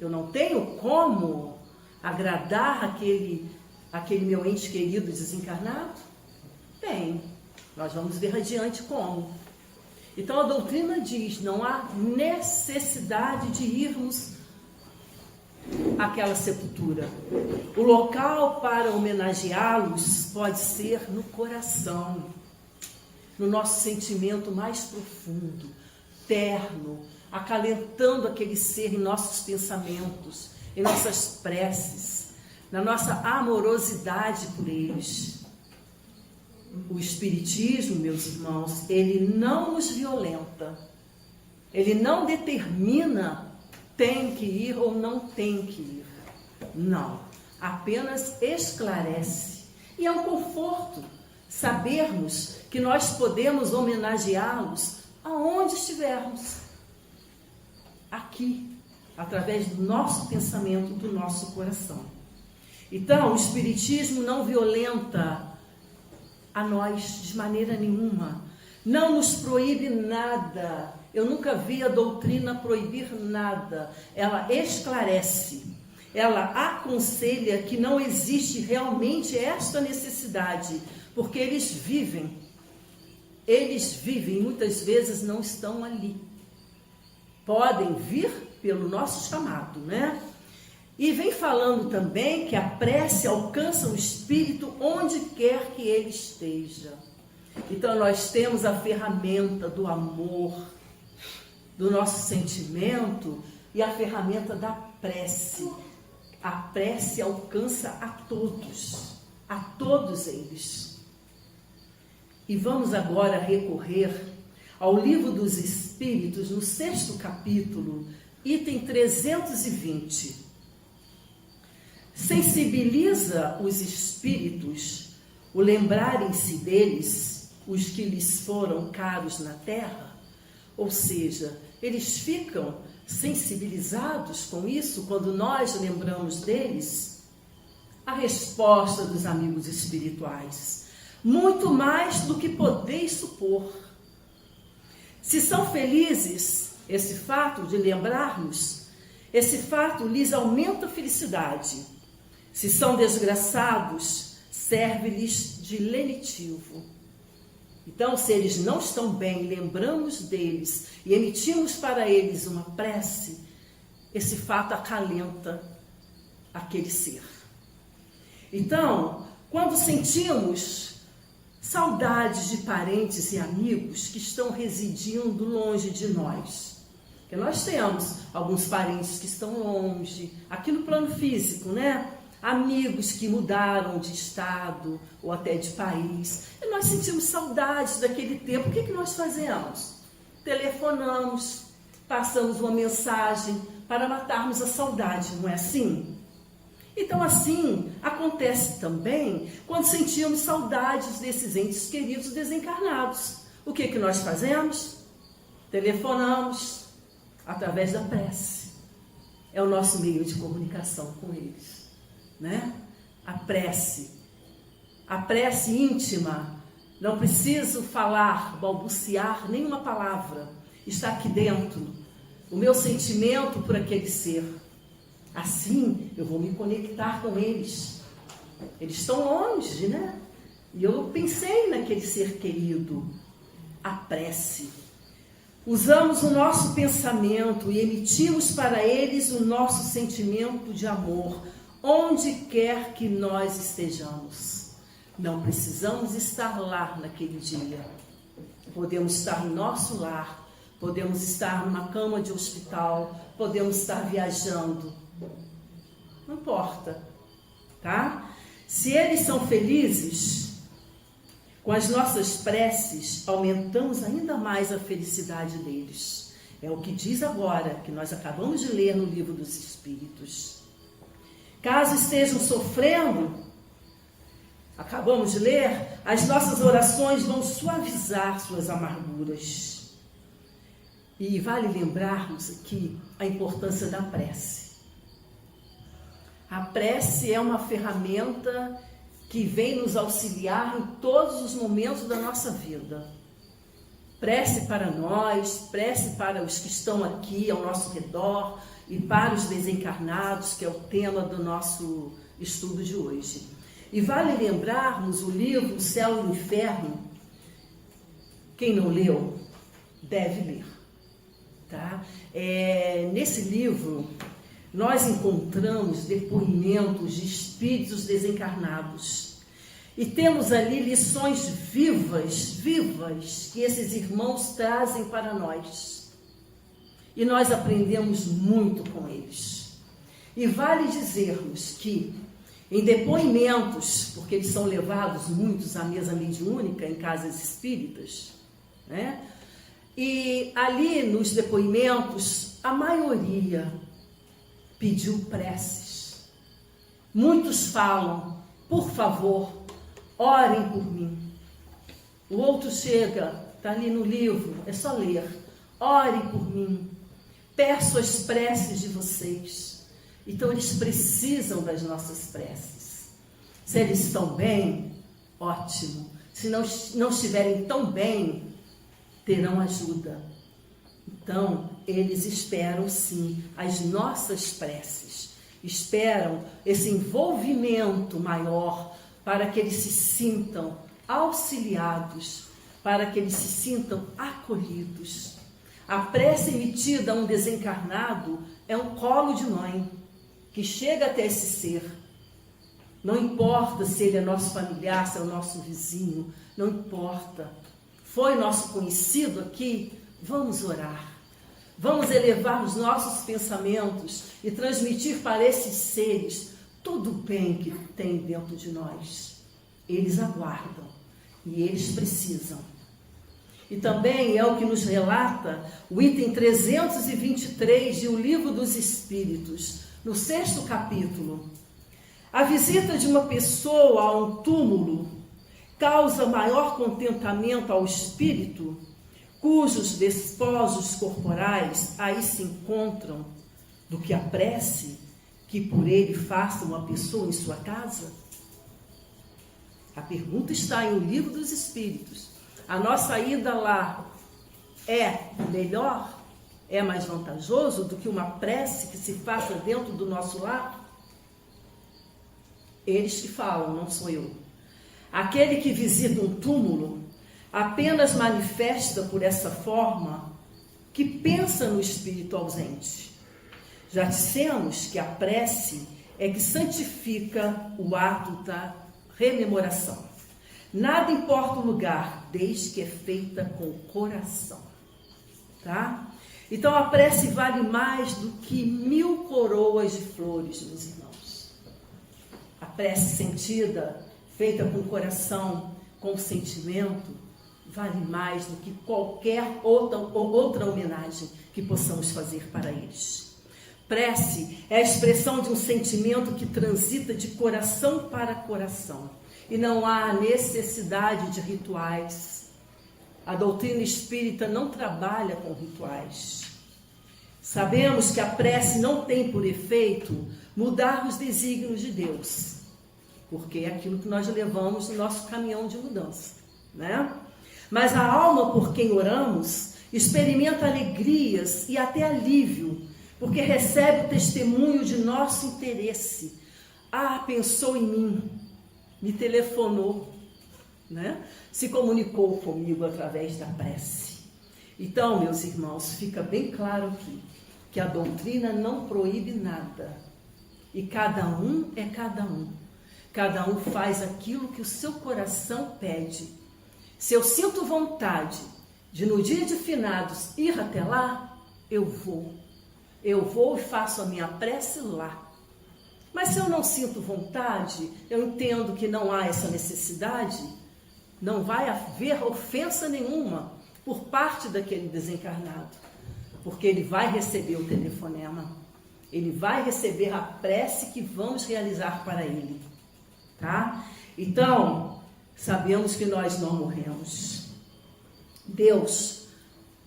Eu não tenho como agradar aquele meu ente querido desencarnado? Tem. Nós vamos ver adiante como. Então a doutrina diz, não há necessidade de irmos àquela sepultura. O local para homenageá-los pode ser no coração, no nosso sentimento mais profundo, terno, acalentando aquele ser em nossos pensamentos, em nossas preces, na nossa amorosidade por eles. O Espiritismo, meus irmãos, ele não nos violenta, ele não determina tem que ir ou não tem que ir. Não, apenas esclarece. E é um conforto sabermos que nós podemos homenageá-los aonde estivermos. Aqui, através do nosso pensamento, do nosso coração. Então, o Espiritismo não violenta a nós de maneira nenhuma, não nos proíbe nada. Eu nunca vi a doutrina proibir nada. Ela esclarece, ela aconselha que não existe realmente esta necessidade, porque eles vivem, muitas vezes não estão ali. Podem vir pelo nosso chamado, né? E vem falando também que a prece alcança o espírito onde quer que ele esteja. Então nós temos a ferramenta do amor, do nosso sentimento e a ferramenta da prece. A prece alcança a todos eles. E vamos agora recorrer ao Livro dos Espíritos, no 6º capítulo, item 320. Sensibiliza os espíritos o lembrarem-se deles, os que lhes foram caros na terra? Ou seja, eles ficam sensibilizados com isso quando nós lembramos deles? A resposta dos amigos espirituais: muito mais do que podeis supor. Se são felizes, esse fato de lembrarmos, esse fato lhes aumenta a felicidade. Se são desgraçados, serve-lhes de lenitivo. Então, se eles não estão bem, lembramos deles e emitimos para eles uma prece, esse fato acalenta aquele ser. Então, quando sentimos saudades de parentes e amigos que estão residindo longe de nós, porque nós temos alguns parentes que estão longe, aqui no plano físico, né? amigos que mudaram de estado ou até de país. E nós sentimos saudades daquele tempo. O que nós fazemos? Telefonamos, passamos uma mensagem para matarmos a saudade, não é assim? Então, assim, acontece também quando sentimos saudades desses entes queridos desencarnados. O que nós fazemos? Telefonamos através da prece. É o nosso meio de comunicação com eles, né? A prece íntima, não preciso falar, balbuciar nenhuma palavra, está aqui dentro, o meu sentimento por aquele ser. Assim, eu vou me conectar com eles. Eles estão longe, né? E eu pensei naquele ser querido. A prece. Usamos o nosso pensamento e emitimos para eles o nosso sentimento de amor, onde quer que nós estejamos. Não precisamos estar lá naquele dia. Podemos estar em nosso lar, podemos estar numa cama de hospital, podemos estar viajando. Não importa, tá? Se eles são felizes, com as nossas preces, aumentamos ainda mais a felicidade deles. É o que diz agora, que nós acabamos de ler no Livro dos Espíritos. Caso estejam sofrendo, acabamos de ler, as nossas orações vão suavizar suas amarguras. E vale lembrarmos aqui a importância da prece. A prece é uma ferramenta que vem nos auxiliar em todos os momentos da nossa vida. Prece para nós, prece para os que estão aqui ao nosso redor e para os desencarnados, que é o tema do nosso estudo de hoje. E vale lembrarmos o livro O Céu e o Inferno. Quem não leu, deve ler. Tá? Nesse livro, nós encontramos depoimentos de espíritos desencarnados. E temos ali lições vivas, que esses irmãos trazem para nós. E nós aprendemos muito com eles. E vale dizermos que, em depoimentos, porque eles são levados muitos à mesa mediúnica em casas espíritas, né? E ali nos depoimentos, a maioria pediu preces. Muitos falam, por favor, orem por mim. O outro chega, está ali no livro, é só ler. Orem por mim. Peço as preces de vocês. Então eles precisam das nossas preces. Se eles estão bem, ótimo. Se não estiverem tão bem, terão ajuda. Então, eles esperam sim as nossas preces, esperam esse envolvimento maior para que eles se sintam auxiliados, para que eles se sintam acolhidos. A prece emitida a um desencarnado é um colo de mãe que chega até esse ser. Não importa se ele é nosso familiar, se é o nosso vizinho, não importa. Foi nosso conhecido aqui, vamos orar. Vamos elevar os nossos pensamentos e transmitir para esses seres todo o bem que tem dentro de nós. Eles aguardam e eles precisam. E também é o que nos relata o item 323 de O Livro dos Espíritos, no 6º capítulo. A visita de uma pessoa a um túmulo causa maior contentamento ao espírito, cujos despojos corporais aí se encontram, do que a prece que por ele faça uma pessoa em sua casa? A pergunta está em O Livro dos Espíritos. A nossa ida lá é melhor, é mais vantajoso do que uma prece que se faça dentro do nosso lar? Eles que falam, não sou eu. Aquele que visita um túmulo apenas manifesta por essa forma que pensa no espírito ausente. Já dissemos que a prece é que santifica o ato da rememoração. Nada importa o lugar, desde que é feita com o coração. Tá? Então a prece vale mais do que 1000 coroas de flores, meus irmãos. prece sentida, feita com o coração, com o sentimento, vale mais do que qualquer outra homenagem que possamos fazer para eles. Prece é a expressão de um sentimento que transita de coração para coração. E não há necessidade de rituais. A doutrina espírita não trabalha com rituais. Sabemos que a prece não tem por efeito mudar os desígnios de Deus, porque é aquilo que nós levamos no nosso caminhão de mudança, né? Mas a alma por quem oramos experimenta alegrias e até alívio, porque recebe o testemunho de nosso interesse. Ah, pensou em mim, me telefonou, né? Se comunicou comigo através da prece. Então, meus irmãos, fica bem claro aqui que a doutrina não proíbe nada. E cada um é cada um. Cada um faz aquilo que o seu coração pede. Se eu sinto vontade de, no dia de finados, ir até lá, eu vou. Eu vou e faço a minha prece lá. Mas se eu não sinto vontade, eu entendo que não há essa necessidade, não vai haver ofensa nenhuma por parte daquele desencarnado, porque ele vai receber o telefonema, ele vai receber a prece que vamos realizar para ele, tá? Então, sabemos que nós não morremos. Deus,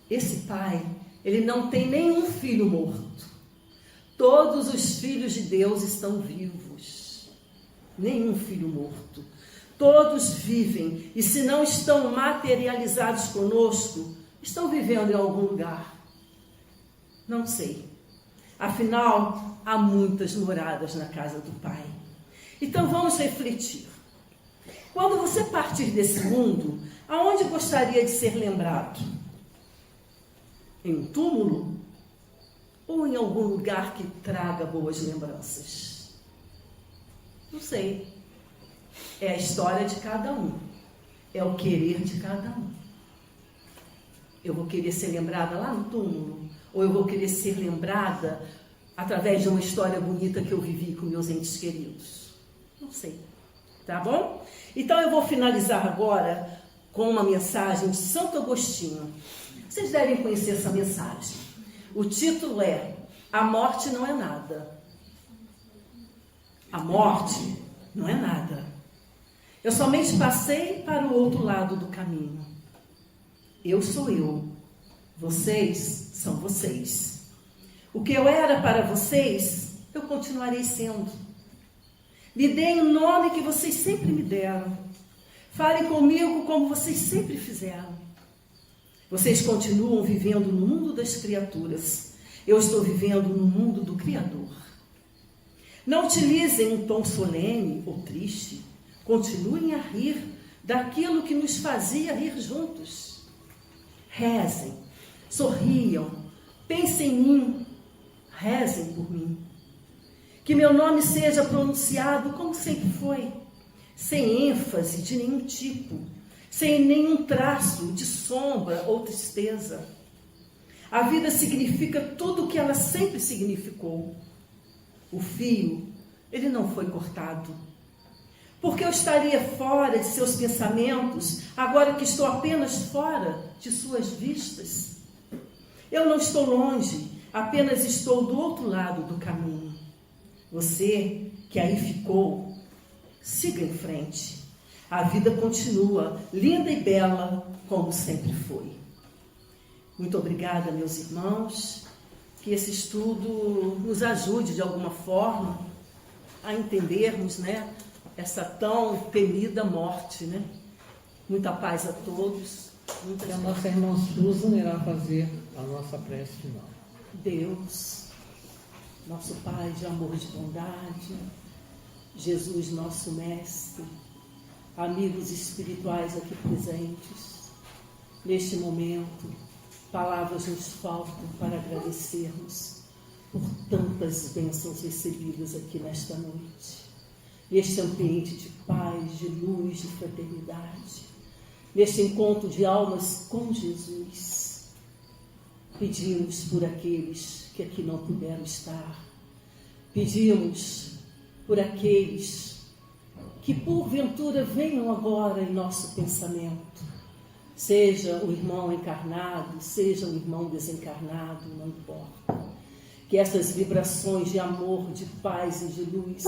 esse Pai, ele não tem nenhum filho morto. Todos os filhos de Deus estão vivos. Nenhum filho morto. Todos vivem. E se não estão materializados conosco, estão vivendo em algum lugar. Não sei. Afinal, há muitas moradas na casa do Pai. Então vamos refletir. Quando você partir desse mundo, aonde gostaria de ser lembrado? Em um túmulo? Ou em algum lugar que traga boas lembranças? Não sei. É a história de cada um. É o querer de cada um. Eu vou querer ser lembrada lá no túmulo? Ou eu vou querer ser lembrada através de uma história bonita que eu vivi com meus entes queridos? Não sei. Tá bom? Então eu vou finalizar agora com uma mensagem de Santo Agostinho. Vocês devem conhecer essa mensagem. O título é: A morte não é nada. A morte não é nada. Eu somente passei para o outro lado do caminho. Eu sou eu. Vocês são vocês. O que eu era para vocês, eu continuarei sendo. Me deem o nome que vocês sempre me deram. Falem comigo como vocês sempre fizeram. Vocês continuam vivendo no mundo das criaturas. Eu estou vivendo no mundo do Criador. Não utilizem um tom solene ou triste. Continuem a rir daquilo que nos fazia rir juntos. Rezem, sorriam, pensem em mim, rezem por mim. Que meu nome seja pronunciado como sempre foi, sem ênfase de nenhum tipo, sem nenhum traço de sombra ou tristeza. A vida significa tudo o que ela sempre significou. O fio, ele não foi cortado. Porque eu estaria fora de seus pensamentos, agora que estou apenas fora de suas vistas? Eu não estou longe, apenas estou do outro lado do caminho. Você que aí ficou, siga em frente. A vida continua, linda e bela, como sempre foi. Muito obrigada, meus irmãos. Que esse estudo nos ajude de alguma forma a entendermos, né, essa tão temida morte, né? Muita paz a todos. E a nossa irmã Susan irá fazer a nossa prece final. Deus, nosso Pai de amor e de bondade, Jesus, nosso Mestre, amigos espirituais aqui presentes, neste momento, palavras nos faltam para agradecermos por tantas bênçãos recebidas aqui nesta noite, neste ambiente de paz, de luz, de fraternidade, neste encontro de almas com Jesus. Pedimos por aqueles que aqui não puderam estar, pedimos por aqueles que porventura venham agora em nosso pensamento, seja o irmão encarnado, seja o irmão desencarnado, não importa. Que essas vibrações de amor, de paz e de luz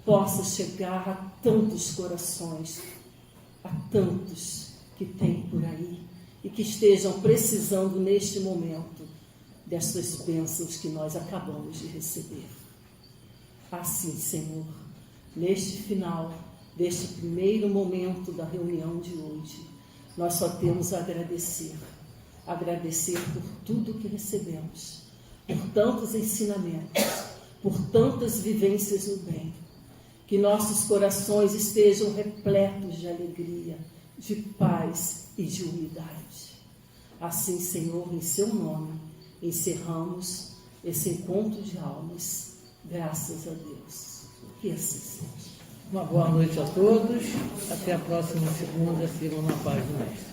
possam chegar a tantos corações, a tantos que tem por aí e que estejam precisando neste momento destas bênçãos que nós acabamos de receber. Assim, Senhor, neste final deste primeiro momento da reunião de hoje, nós só temos a agradecer por tudo que recebemos, por tantos ensinamentos, por tantas vivências no bem, que nossos corações estejam repletos de alegria, de paz e de unidade. Assim, Senhor, em seu nome, encerramos esse encontro de almas. Graças a Deus. Que assim seja. Uma boa noite a todos. Até a próxima segunda, sigam na paz do Mestre.